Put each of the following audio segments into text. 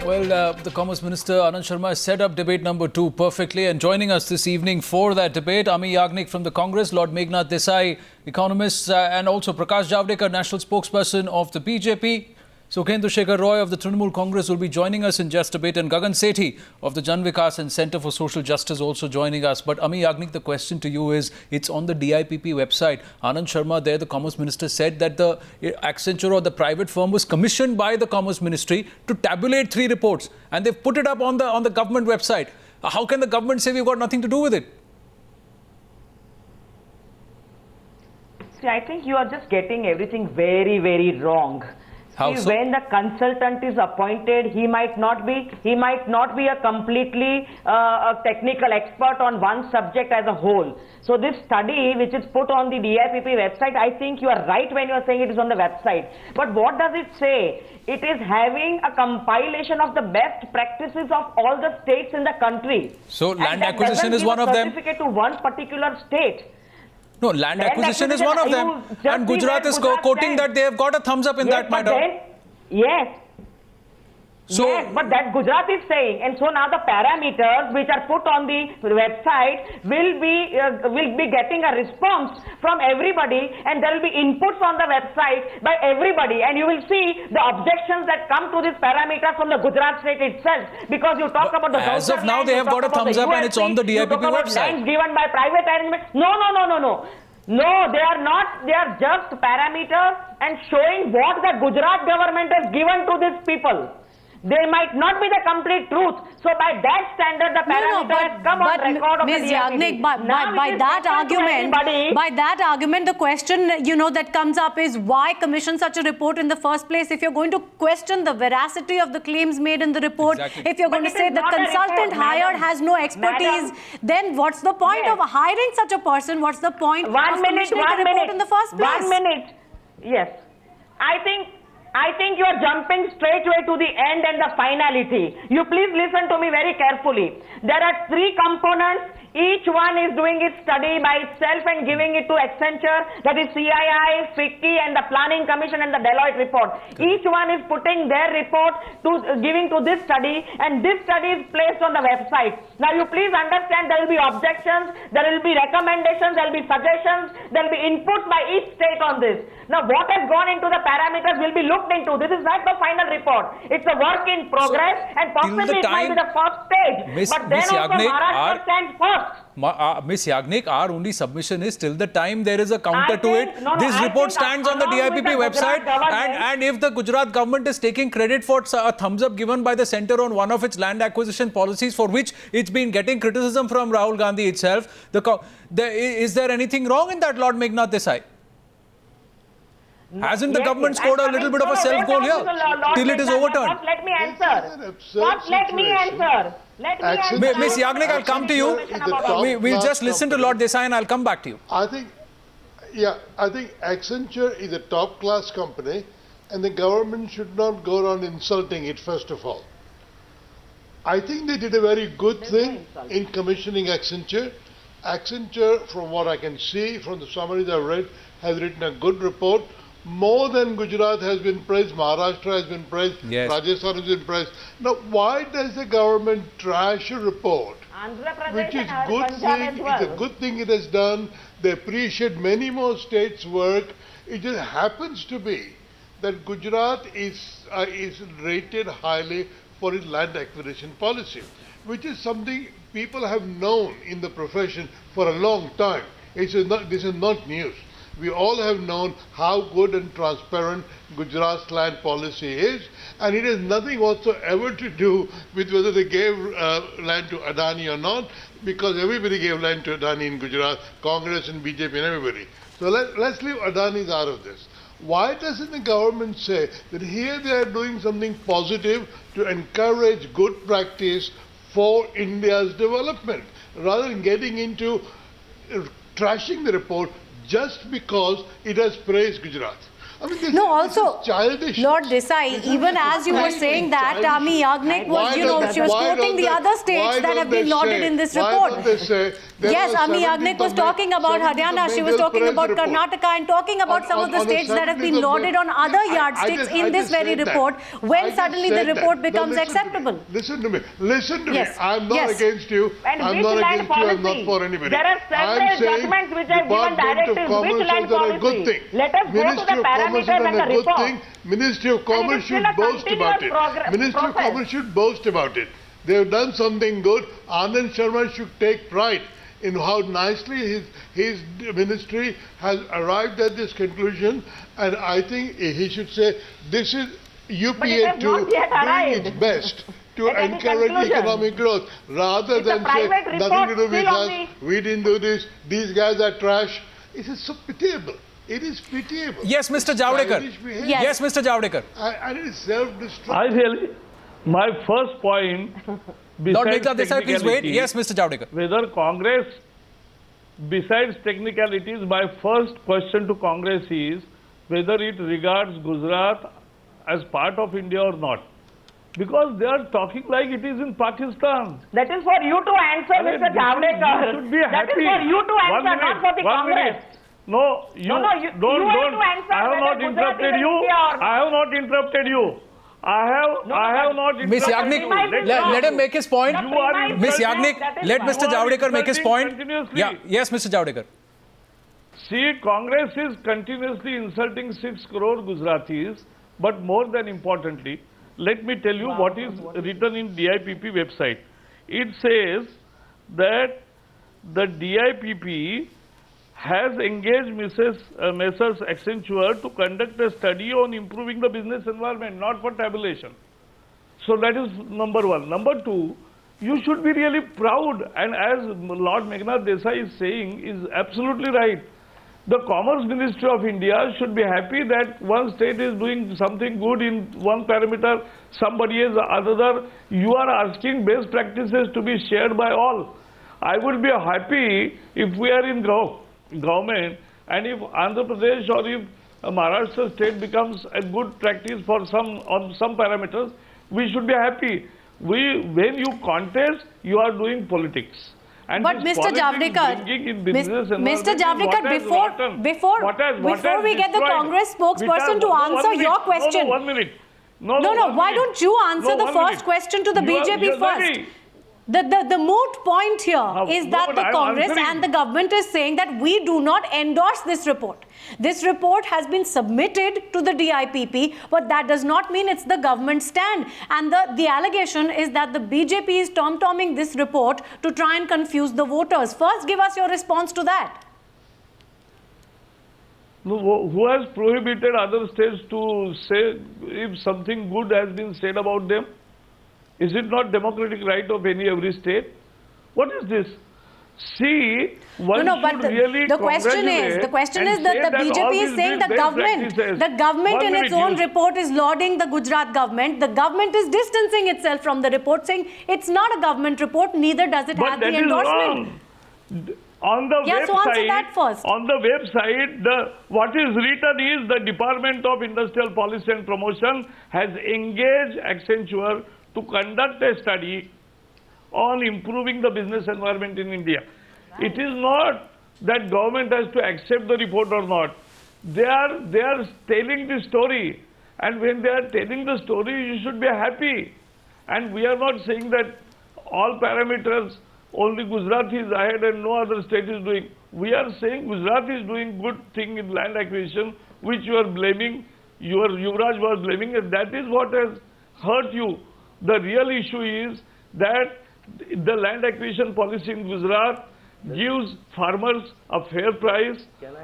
Well, the Commerce Minister Anand Sharma has set up debate number 2 perfectly, and joining us this evening for that debate, Ami Yagnik from the Congress, Lord Meghnad Desai, economist, and also Prakash Javadekar, national spokesperson of the BJP. Sukhendra Shekhar Roy of the Trinamool Congress will be joining us in just a bit, and Gagan Sethi of the Jan Vikas and Centre for Social Justice also joining us. But Ami Yagnik, the question to you is, it's on the DIPP website. Anand Sharma there, the Commerce Minister, said that the Accenture or the private firm was commissioned by the Commerce Ministry to tabulate 3 reports, and they've put it up on the government website. How can the government say we've got nothing to do with it? See, I think you are just getting everything very, very wrong. How so? When the consultant is appointed, he might not be a completely a technical expert on one subject as a whole. So this study, which is put on the DIPP website, I think you are right when you are saying it is on the website. But what does it say? It is having a compilation of the best practices of all the states in the country. So land acquisition is one of them. Certificate to one particular state. No, land acquisition is one of them. And Gujarat is quoting that they have got a thumbs up in that matter. Yes. So, yes, but that Gujarat is saying, and so now the parameters which are put on the website will be getting a response from everybody, and there will be inputs on the website by everybody, and you will see the objections that come to these parameters from the Gujarat state itself, because you talk about the as of now they have got a thumbs up and it's on the DIPP website. Lands given by private arrangement. No, they are not. They are just parameters and showing what the Gujarat government has given to these people. They might not be the complete truth. So by that standard, the parameter has come on record of Ms. the Yagnik, by that argument, the question, that comes up is why commission such a report in the first place? If you're going to question the veracity of the claims made in the report, if you're going to say the consultant hired has no expertise, then what's the point of hiring such a person? What's the point of commissioning a report in the first place? 1 minute. Yes. I think you are jumping straightway to the end and the finality. You please listen to me very carefully. There are 3 components. Each one is doing its study by itself and giving it to Accenture, that is CII, FICCI and the Planning Commission and the Deloitte report. Each one is putting their report to giving to this study, and this study is placed on the website. Now you please understand, there will be objections, there will be recommendations, there will be suggestions, there will be inputs by each state on this. Now what has gone into the parameters will be looked into. This is not the final report. It's a work in progress, and possibly it might be the first stage. But then also Maharashtra stands first. Ms. Yagnik, our only submission is till the time there is a counter to it. This report stands on the DIPP website, and if the Gujarat government is taking credit for a thumbs up given by the centre on one of its land acquisition policies, for which it's been getting criticism from Rahul Gandhi itself, is there anything wrong in that, Lord Meghnad Desai? Hasn't the government scored a little bit of a self-goal here till it is overturned? First, let me answer. Ms. Yagnik, I'll come to you. We'll just listen to Lord Desai and I'll come back to you. I think Accenture is a top-class company, and the government should not go around insulting it, first of all. I think they did a very good thing in commissioning Accenture. Accenture, from what I can see, from the summaries I've read, has written a good report. More than Gujarat has been praised, Maharashtra has been praised, Rajasthan has been praised. Now, why does the government trash a report? Which is good thing, it's a good thing it has done. They appreciate many more states' work. It just happens to be that Gujarat is rated highly for its land acquisition policy, which is something people have known in the profession for a long time. This is not news. We all have known how good and transparent Gujarat's land policy is, and it has nothing whatsoever to do with whether they gave land to Adani or not, because everybody gave land to Adani in Gujarat, Congress and BJP and everybody. So let's leave Adani's out of this. Why doesn't the government say that here they are doing something positive to encourage good practice for India's development, rather than getting into trashing the report just because it has praised Gujarat? I mean, this, No, this also, is childish. Lord Desai, even as you were saying that, Ami Yagnik was, she was quoting the other states that have been lauded in this report. Yes, Ami Yagnik was talking about Haryana, she was talking about Karnataka and talking about some of the states that have been lauded on other yardsticks in this very report, when suddenly the report becomes acceptable. Listen to me. Listen to me. Yes. I'm not Yes. against you. And I'm which not land against you. I'm not policy? for anybody. There are several I'm saying judgments which have given Department of directives. Commerce Which land has done a good policy? thing. Let us go to Ministry the of Commerce parameters has done and a the good report. thing. Ministry of Commerce still should a boast about it. continuous Ministry of process. Commerce should boast about it. They have done something good. Anand Sharma should take pride in how nicely his ministry has arrived at this conclusion, and I think he should say this is UPA has not yet doing arrived its best to at any encourage conclusion. economic growth, rather It's a than say private nothing to do report with still on us, we didn't do this, these guys are trash. It is so pitiable. It is pitiable. Yes, Mr. Javadekar. Childish behavior. Yes. Yes, Mr. Javadekar. And it is self-destructive. I really, my first point, Lord besides Meghnad Desai, please wait. technicality, Yes, Mr. Javadekar. whether Congress, besides technicalities, my first question to Congress is whether it regards Gujarat as part of India or not. Because they are talking like it is in Pakistan. That is for you to answer, I mean, Mr. Javadekar. You should be That is happy. for you to One answer, not minute, for the 1 Congress. minute. No, you you don't. have to answer I have whether not Gujarat interrupted is you. India or not. I have not interrupted you. I have not interrupted Miss you. Yagnik, Premise is let him make his point. You are premise Miss is wrong. Yagnik, That is let why. Mr. You are Javadekar make his insulting point. continuously. Yeah, yes, Mr. Javadekar. See, Congress is continuously insulting 6 crore Gujaratis, but more than importantly, let me tell you what is written in DIPP website. It says that the DIPP has engaged Messrs. Accenture to conduct a study on improving the business environment, not for tabulation. So that is number one. Number two, you should be really proud, and as Lord Meghnad Desai is saying, is absolutely right. The Commerce Ministry of India should be happy that one state is doing something good in one parameter, somebody is another. You are asking best practices to be shared by all. I would be happy if we are in government and if Andhra Pradesh or if Maharashtra state becomes a good practice for on some parameters, we should be happy. When you contest, you are doing politics. And But this Mr. politics Javadekar, bringing in business Mr. environment is Javadekar, what has rotten, before what has we get the destroyed, Congress which spokesperson has- to no, answer 1 minute. your question. No, 1 minute. No, No, one why minute. don't you answer No, the 1 first minute. question to the BJP you're first? ready. The moot point here is no, that but the I'm Congress answering. and the government is saying that we do not endorse this report. This report has been submitted to the DIPP, but that does not mean it's the government stand. And the allegation is that the BJP is tom-tomming this report to try and confuse the voters. First, give us your response to that. No, who has prohibited other states to say if something good has been said about them? Is it not democratic right of every state? What is this? See, one No, but should really the question is and that say the all BJP is these saying the best government practices. in 1 its own minute, report is lauding the Gujarat government. The government is distancing itself from the report, saying it's not a government report, neither does it But have that the is endorsement. wrong. On the Yeah, website, so answer that first. on the website, what is written is the Department of Industrial Policy and Promotion has engaged Accenture to conduct a study on improving the business environment in India. It is not that government has to accept the report or not. They are telling the story, and when they are telling the story, you should be happy. And we are not saying that all parameters only Gujarat is ahead and no other state is doing. We are saying Gujarat is doing good thing in land acquisition, which you are blaming, your Yuvraj was blaming, and that is what has hurt you. The real issue is that the land acquisition policy in Gujarat gives farmers a fair price,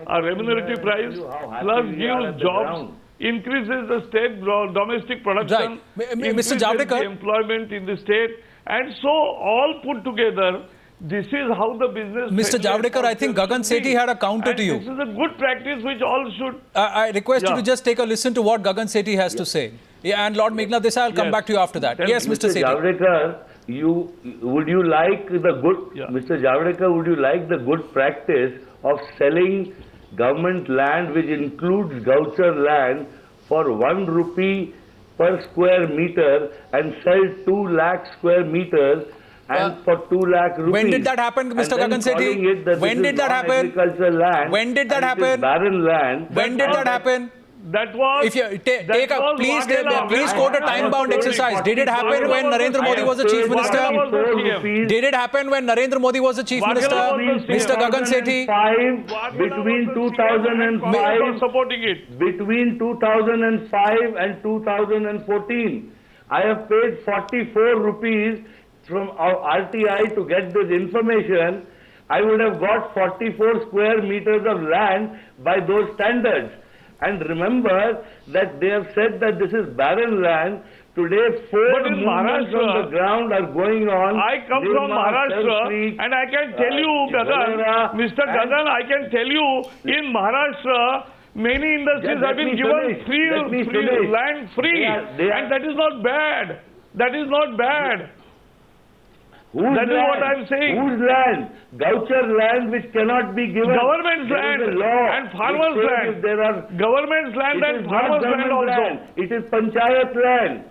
a remunerative price, plus gives jobs, increases the state domestic production, Right. Mr. increases Javadekar. the employment in the state, and so all put together, this is how the business... Mr. Javadekar, I think Gagan Sethi had a counter to you. This is a good practice which all should... I request you Yeah. to just take a listen to what Gagan Sethi has to say. Yeah, and Lord Meghnad Desai, I'll come Yes. back to you after that. Tell Yes, me, Mr. Sethi. Javadekar, would you like the good, Yeah. Mr. Javadekar, would you like the good practice of selling government land which includes Gauchar land for 1 rupee per square meter and sell 2 lakh square meters and for 2 lakh rupees. When did that happen, Mr. Gagan Sethi? When did that happen? Agricultural land. When did that happen? Barren land. When did that happen? That was. If you please quote a time-bound exercise. Did it happen when Narendra Modi was the chief minister? Did it happen when Narendra Modi was the chief minister? Mr. Gagan Sethi? Between 2005, supporting it. Between 2005 and 2014, I have paid 44 rupees from our RTI to get this information. I would have got 44 square meters of land by those standards. And remember that they have said that this is barren land. Today, 4 movements on the ground are going on. I come from Maharashtra and I can tell you, Gagan, Mr. Gagan, I can tell you, in Maharashtra, many industries have been given free land free. And that is not bad. That is not bad. That is what I am saying. Whose land? Gauchar land which cannot be given. Government's land and farmers' land. Government's land and farmers' land also. It is panchayat land.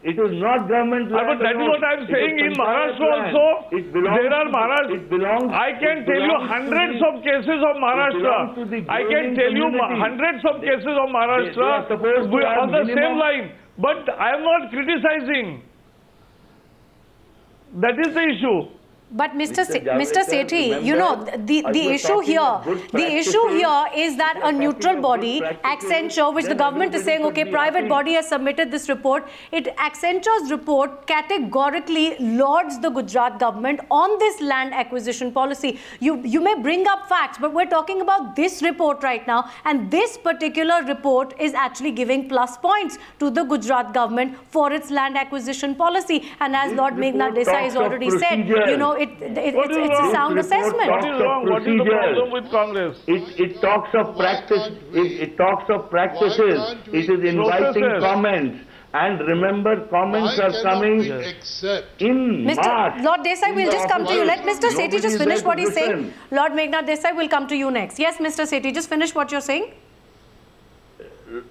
It is not government land. But that is what I am saying. In Maharashtra also, there are Maharashtra. I can tell you hundreds of cases of Maharashtra. I can tell you hundreds of cases of Maharashtra on the same line. But I am not criticizing. That is the issue. But Mr. Sethi, you know, the issue here is that a neutral body, Accenture, which the government is saying, okay, private body has submitted this report. Accenture's report categorically lauds the Gujarat government on this land acquisition policy. You may bring up facts, but we're talking about this report right now, and this particular report is actually giving plus points to the Gujarat government for its land acquisition policy. And as Lord Meghnad Desai has already said, you know, it's a sound assessment. What is wrong? What is the problem with Congress? It talks of practice. It talks of practices. It is inviting comments. And remember, comments are coming in March. Lord Desai, we'll just come to you. Let Mr. Sethi just finish what he's saying. Lord Meghnad Desai will come to you next. Yes, Mr. Sethi, just finish what you're saying.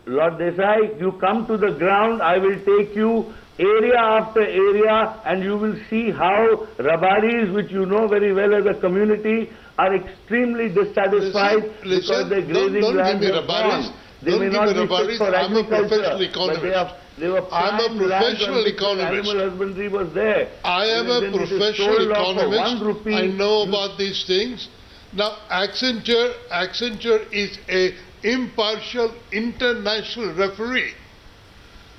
Lord Desai, you come to the ground, I will take you area after area, and you will see how Rabaris, which you know very well as a community, are extremely dissatisfied because their grazing lands are gone. They may not be fit for agriculture, but I'm a professional economist. Animal husbandry was there. I am a professional economist. I know about these things. Now, Accenture is a impartial international referee.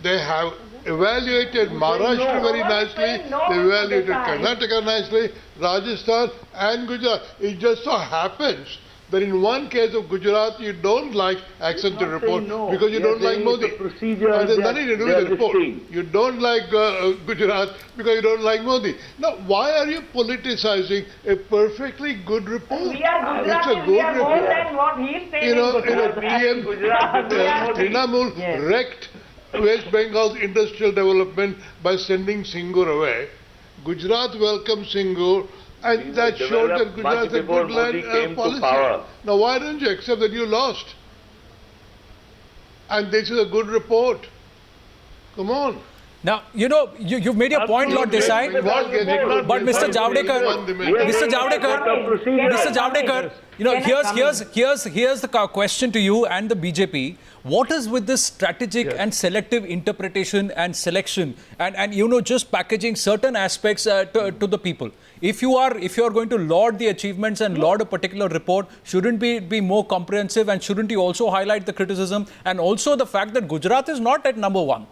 They have evaluated Maharashtra very nicely, they evaluated Karnataka nicely, Rajasthan and Gujarat. It just so happens that in one case of Gujarat you don't like Accenture report because you don't like Modi. There's nothing to do with the report. You don't like Gujarat because you don't like Modi. Now, why are you politicizing a perfectly good report? We are Gujarati, we are more than what he is saying. You know, PM Trinamool wrecked West Bengal's industrial development by sending Singur away. Gujarat welcomed Singur, and that showed that Gujarat is a good land policy. Now, why don't you accept that you lost? And this is a good report. Come on. Now, you know, you've made your point, Lord Desai, but Mr. Javadekar, you know, here's the question to you and the BJP. What is with this strategic and selective interpretation and selection and you know, just packaging certain aspects to the people? If you are going to laud the achievements and laud a particular report, shouldn't be more comprehensive, and shouldn't you also highlight the criticism and also the fact that Gujarat is not at number one?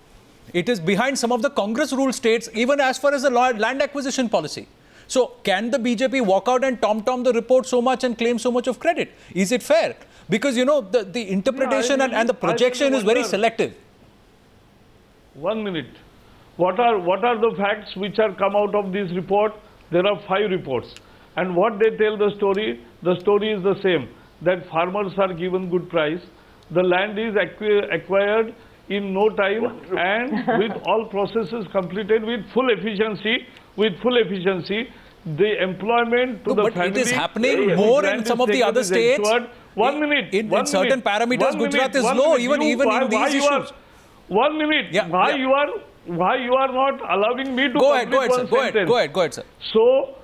It is behind some of the Congress-ruled states, even as far as the land acquisition policy. So, can the BJP walk out and tom-tom the report so much and claim so much of credit? Is it fair? Because, you know, the interpretation and the projection is very selective. 1 minute. What are the facts which are come out of this report? There are 5 reports. And what they tell the story is the same. That farmers are given good price. The land is acquired in no time and with all processes completed with full efficiency. The employment to the family. But it is happening more in some of the other states. 1 minute. In certain parameters, Gujarat is low, even in these issues. 1 minute. Why you are not allowing me to Go ahead, sentence? Go ahead, sir. So,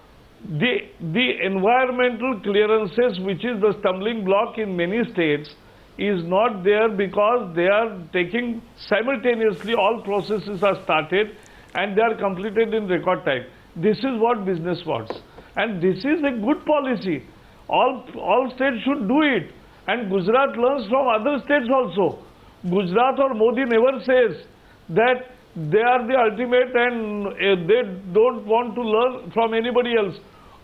the environmental clearances, which is the stumbling block in many states, is not there because they are taking simultaneously, all processes are started and they are completed in record time. This is what business wants. And this is a good policy. All states should do it. And Gujarat learns from other states also. Gujarat or Modi never says that they are the ultimate and they don't want to learn from anybody else.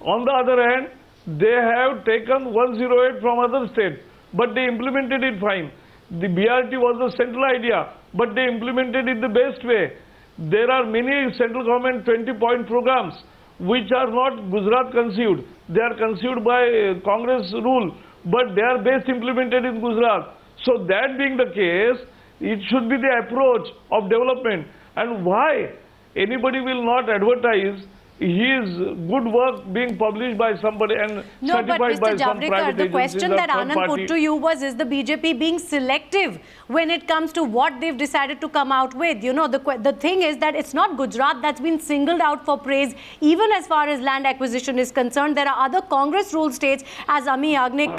On the other hand, they have taken 108 from other states, but they implemented it fine. The BRT was the central idea, but they implemented it the best way. There are many central government 20-point programs which are not Gujarat conceived. They are conceived by Congress rule, but they are best implemented in Gujarat. So that being the case, it should be the approach of development. And why anybody will not advertise his good work being published by somebody and certified by some private agency. The question that Anand put to you was, is the BJP being selective when it comes to what they've decided to come out with? You know, the thing is that it's not Gujarat that's been singled out for praise, even as far as land acquisition is concerned. There are other Congress-ruled states, as Ami Yagnik,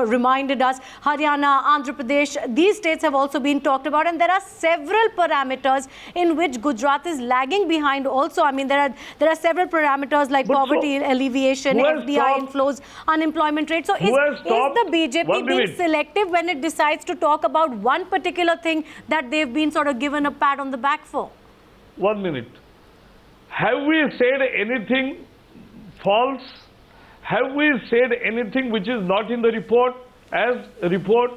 reminded us, Haryana, Andhra Pradesh, these states have also been talked about, and there are several parameters in which Gujarat is lagging behind also. I mean, there are several parameters like poverty alleviation, FDI inflows, unemployment rate. So is the BJP being selective when it decides to talk about one particular thing that they've been sort of given a pat on the back for? 1 minute. Have we said anything false? Have we said anything which is not in the report as a report?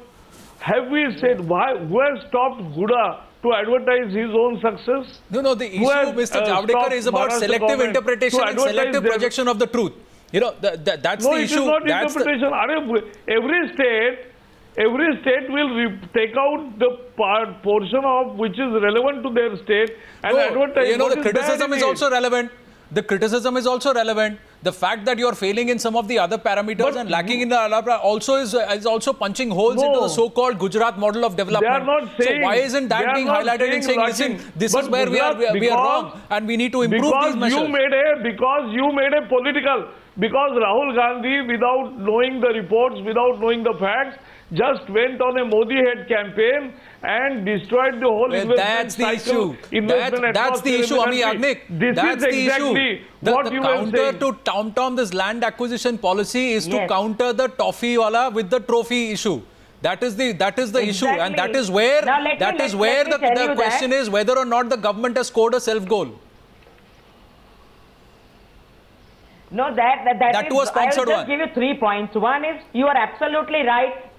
Have we said who has stopped Huda to advertise his own success? No, the issue, Mr. Javadekar, is about selective interpretation and selective projection of the truth. You know, that's the issue. No, it is not interpretation. Every state will take out the portion of which is relevant to their state and advertise. You know, the criticism is also relevant. The criticism is also relevant. The fact that you are failing in some of the other parameters and lacking in the other also is also punching holes into the so-called Gujarat model of development. They are not saying, so why isn't that being highlighted and saying, listen, this is where we are wrong and we need to improve these measures? Because Rahul Gandhi, without knowing the reports, without knowing the facts, just went on a Modi-head campaign and destroyed the whole investment cycle. That's the issue, Ami Yagnik. That's the issue. The counter to tom-tom this land acquisition policy is to counter the toffee wala with the trophy issue. That is the issue, and that is where the question is whether or not the government has scored a self-goal. No, that was sponsored one. I will just give you 3 points. One is, you are absolutely right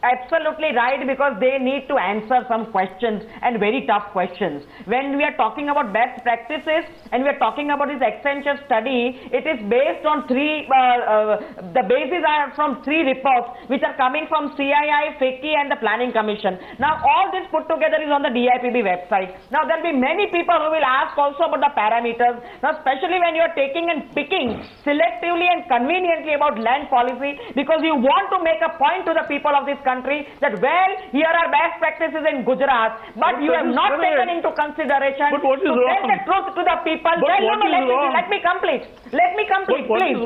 because they need to answer some questions and very tough questions. When we are talking about best practices and we are talking about this Accenture study, it is based on the bases are from 3 reports which are coming from CII, FICCI and the Planning Commission. Now all this put together is on the DIPB website. Now there will be many people who will ask also about the parameters. Now especially when you are taking and picking selectively and conveniently about land policy, because you want to make a point to the people of this country that, well, here are best practices in Gujarat, but you have not taken into consideration to tell the truth to the people. Let me complete, please.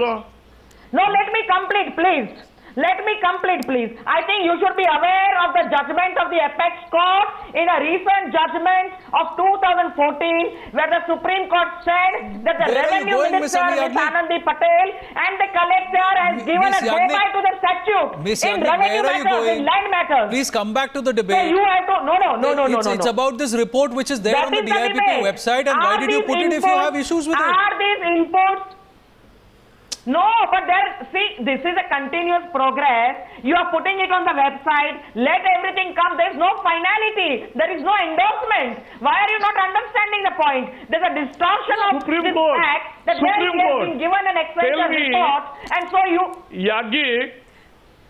No, let me complete, please. Let me complete, please. I think you should be aware of the judgment of the Apex Court in a recent judgment of 2014, where the Supreme Court said that the Revenue Minister, Ms. Anandi Patel, and the collector has given a go-by to the statute in revenue matters, in land matters. Please come back to the debate. So you have to, no. It's about this report which is there on the DIPP website, and why did you put it if you have issues with it? Are these inputs? No, but this is a continuous progress. You are putting it on the website. Let everything come. There is no finality. There is no endorsement. Why are you not understanding the point? There is a distortion of this fact that there has been given an Accenture report, and so you...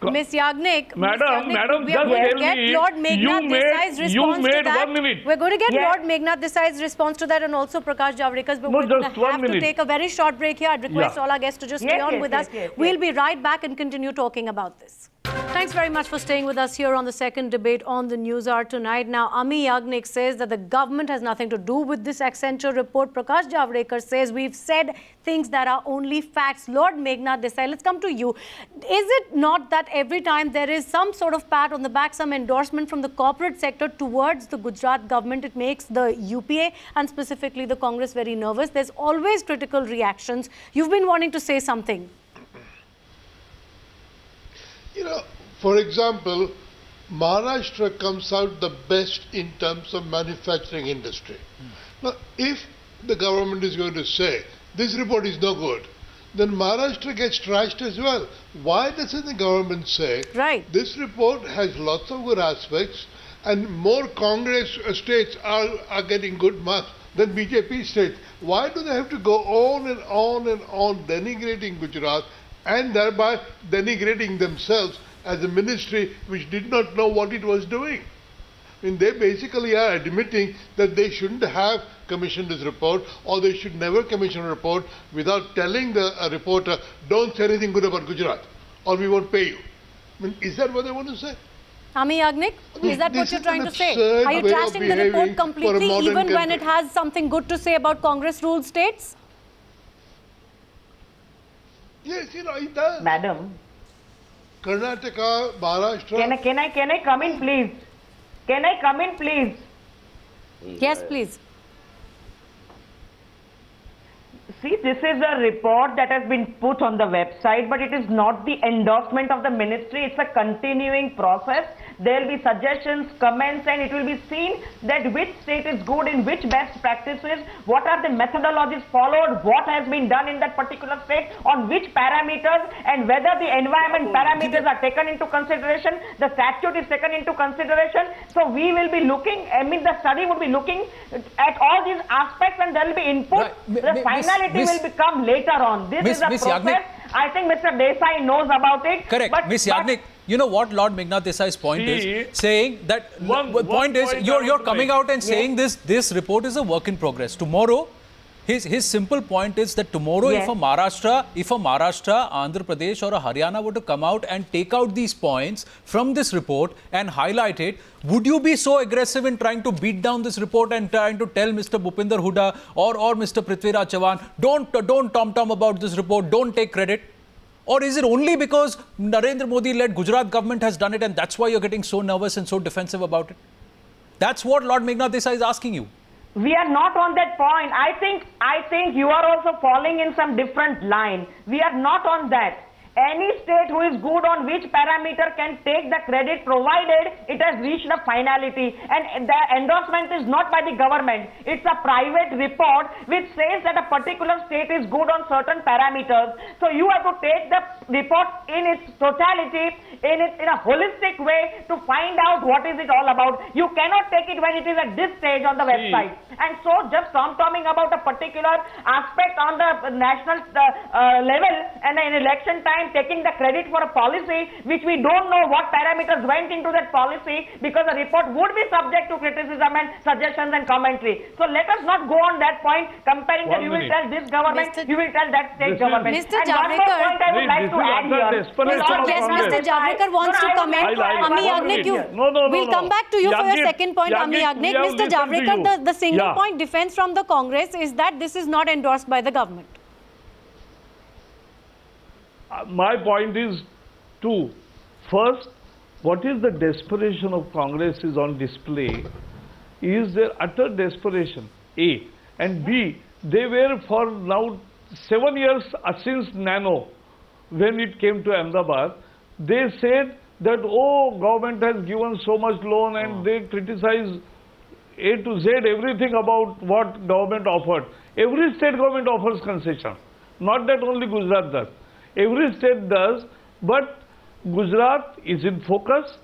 Ms. Yagnik, Madam, we are going to get Lord Meghnad Desai's response to that. 1 minute. We're going to get Lord Meghnad Desai's response to that and also Prakash Javadekar, but we're going to have to take a very short break here. I'd request all our guests to just stay on with us. We'll be right back and continue talking about this. Thanks very much for staying with us here on the second debate on the News Hour tonight. Now, Ami Yagnik says that the government has nothing to do with this Accenture report. Prakash Javadekar says we've said things that are only facts. Lord Meghnad Desai, let's come to you. Is it not that every time there is some sort of pat on the back, some endorsement from the corporate sector towards the Gujarat government, it makes the UPA and specifically the Congress very nervous? There's always critical reactions. You've been wanting to say something. You know, for example, Maharashtra comes out the best in terms of manufacturing industry. Now, if the government is going to say, this report is no good, then Maharashtra gets trashed as well. Why doesn't the government say, right, this report has lots of good aspects and more Congress states are getting good marks than BJP states? Why do they have to go on and on and on denigrating Gujarat and thereby denigrating themselves as a ministry which did not know what it was doing? I mean, they basically are admitting that they shouldn't have commissioned this report, or they should never commission a report without telling the reporter, don't say anything good about Gujarat, or we won't pay you. I mean, is that what they want to say? Ami Yagnik, is that what you're trying to say? Are you way of trashing the report behaving for a completely, modern even when country. it has something good to say about Congress-ruled states? Yes, you know, it does. Madam, Karnataka, Maharashtra. can I come in, please? Can I come in, please? Yes, please. See, this is a report that has been put on the website, but it is not the endorsement of the ministry. It's a continuing process. There will be suggestions, comments, and it will be seen that which state is good in which best practices, what are the methodologies followed, what has been done in that particular state, on which parameters, and whether the environment parameters are taken into consideration, the statute is taken into consideration. So we will be looking, I mean, the study would be looking at all these aspects, and there will be input. Right. The finality will become later on. This is a process. Yagnik. I think Mr. Desai knows about it. Correct. Miss Yagnik, you know what Lord Meghnad Desai's point is? Saying that, point is, you're coming out and saying this report is a work in progress. Tomorrow, his simple point is that tomorrow, if a Maharashtra, Andhra Pradesh or a Haryana were to come out and take out these points from this report and highlight it, would you be so aggressive in trying to beat down this report and trying to tell Mr. Bhupinder Hooda or Mr. Prithviraj Chavan, don't tom-tom about this report, don't take credit? Or is it only because Narendra Modi-led Gujarat government has done it and that's why you're getting so nervous and so defensive about it? That's what Lord Meghnad Desai is asking you. We are not on that point. I think you are also falling in some different line. We are not on that. Any state who is good on which parameter can take the credit provided it has reached the finality. And the endorsement is not by the government. It's a private report which says that a particular state is good on certain parameters. So you have to take the report in its totality, in a holistic way to find out what is it all about. You cannot take it when it is at this stage on the website. And so just tom-tomming about a particular aspect on the national level and in election time, taking the credit for a policy which we don't know what parameters went into that policy, because the report would be subject to criticism and suggestions and commentary. So let us not go on that point comparing that you will tell this government, you will tell that state government. Mr. And one more Javadekar, point I would like to add here. Yes, Mr. Javadekar wants to comment. Ami Yagnik, we'll come back to you for your second point, Ami Yagnik. Mr. Javadekar, the single point defense from the Congress is that this is not endorsed by the government. My point is two. First, what is the desperation of Congress is on display is their utter desperation, A. And B, they were for now 7 years since Nano, when it came to Ahmedabad, they said that, oh, government has given so much loan, and they criticize A to Z everything about what government offered. Every state government offers concession. Not that only Gujarat does. Every state does, but Gujarat is in focus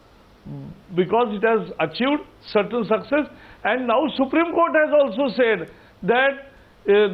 because it has achieved certain success, and now Supreme Court has also said that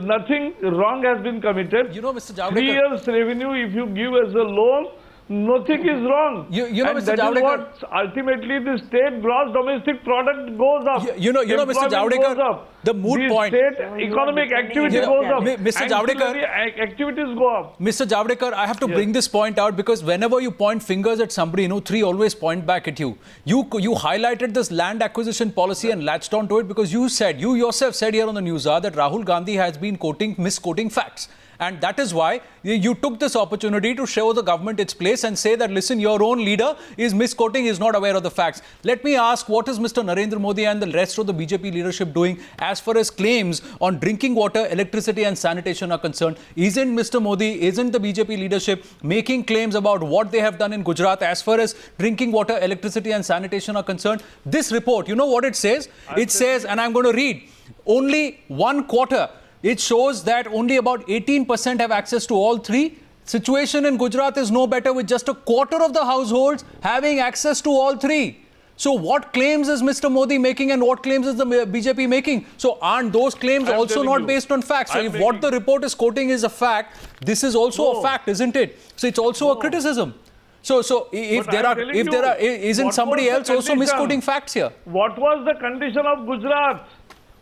nothing wrong has been committed. You know, Mr. Javadekar, 3 years revenue if you give as a loan, Nothing is wrong. You know, and Mr. that is Javadekar, what ultimately the state gross domestic product goes up. You know, Mr. Employment Javadekar, goes up. the moot the point. State economic activity goes up. Mr. Javadekar, Ancillary activities go up. Mr. Javadekar, I have to bring this point out because whenever you point fingers at somebody, three always point back at you. You highlighted this land acquisition policy and latched on to it because you yourself said here on the Newshour that Rahul Gandhi has been misquoting facts. And that is why you took this opportunity to show the government its place and say that, listen, your own leader is misquoting, is not aware of the facts. Let me ask, what is Mr. Narendra Modi and the rest of the BJP leadership doing as far as claims on drinking water, electricity and sanitation are concerned? Isn't Mr. Modi, isn't the BJP leadership making claims about what they have done in Gujarat as far as drinking water, electricity and sanitation are concerned? This report, you know what it says? It says, and I'm going to read, only 1/4. It shows that only about 18% have access to all three. Situation in Gujarat is no better with just 1/4 of the households having access to all three. So what claims is Mr. Modi making and what claims is the BJP making? So aren't those claims also not based on facts? So if what the report is quoting is a fact, this is also a fact, isn't it? So it's also a criticism. So isn't somebody else also misquoting facts here? What was the condition of Gujarat?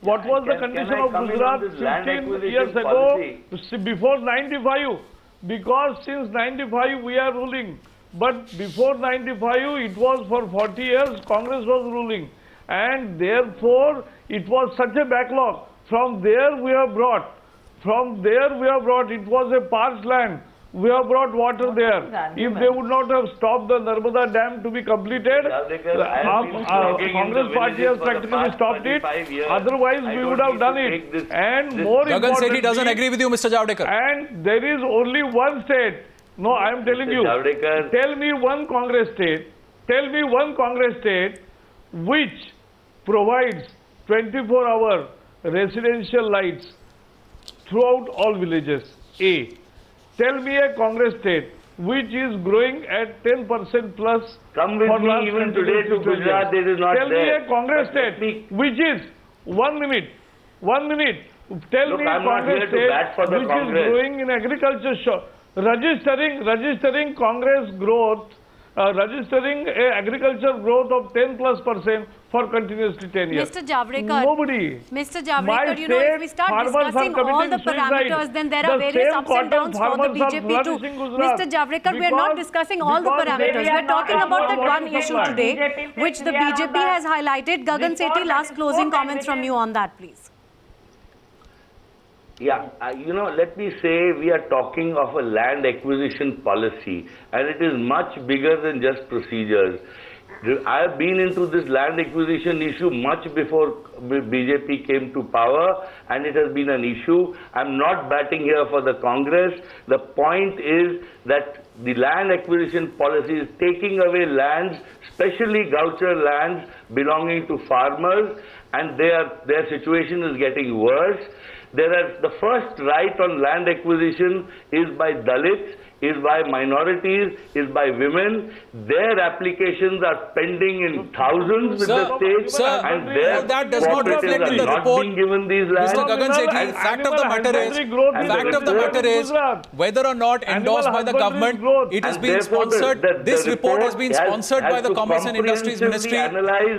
What was the condition of Gujarat 15 years ago, before 95? Because since 95 we are ruling. But before 95 it was for 40 years Congress was ruling. And therefore it was such a backlog. From there we have brought. It was a parched land. We have brought water there. If they would not have stopped the Narmada Dam to be completed, Congress party has practically stopped it. Otherwise, we would have done it. And more importantly, Gagan Sethi doesn't agree with you, Mr. Javadekar. And there is only one state. No, I am telling you. Tell me one Congress state. Which provides 24-hour residential lights throughout all villages. A. Tell me a Congress state which is growing at 10% plus. Come with me even today to Gujarat, it is not there. Tell me a Congress state which is, 1 minute. Tell me a Congress state which is growing in agriculture, registering Congress growth, registering agriculture growth of 10+% for continuously 10 years. Mr. Javadekar, Nobody. Mr. Javadekar, if we start discussing all the parameters, then there are various ups and downs for the BJP too. Mr. Javadekar, we are not discussing all the parameters. We are talking about that one issue today, which the BJP has highlighted. Gagan Sethi, last closing comments from you on that, please. Yeah, let me say we are talking of a land acquisition policy and it is much bigger than just procedures. I have been into this land acquisition issue much before BJP came to power and it has been an issue. I'm not batting here for the Congress. The point is that the land acquisition policy is taking away lands, especially gaucher lands belonging to farmers, and their situation is getting worse. The first right on land acquisition is by Dalits, is by minorities, is by women. Their applications are pending in thousands with the states, and their that does not reflect in the not report. being given these lands. Mr. Gagan Sethi, fact of the matter is, whether or not endorsed by the government, it has been sponsored. This report has been sponsored by the Commerce and Industries Ministry.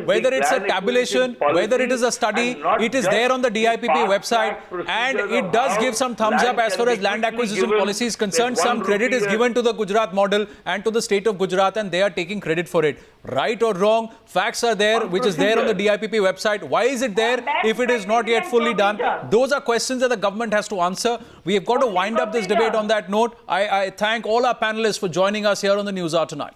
Whether it's a tabulation, whether it is a study, it is there on the DIPP website, and it does give some thumbs up as far as land acquisition policy is concerned. Some credit is given to the Gujarat model and to the state of Gujarat, and they are taking credit for it. Right or wrong, facts are there, which is there on the DIPP website. Why is it there if it is not yet fully done? Those are questions that the government has to answer. We have got to wind up this debate on that note. I thank all our panelists for joining us here on the Newshour tonight.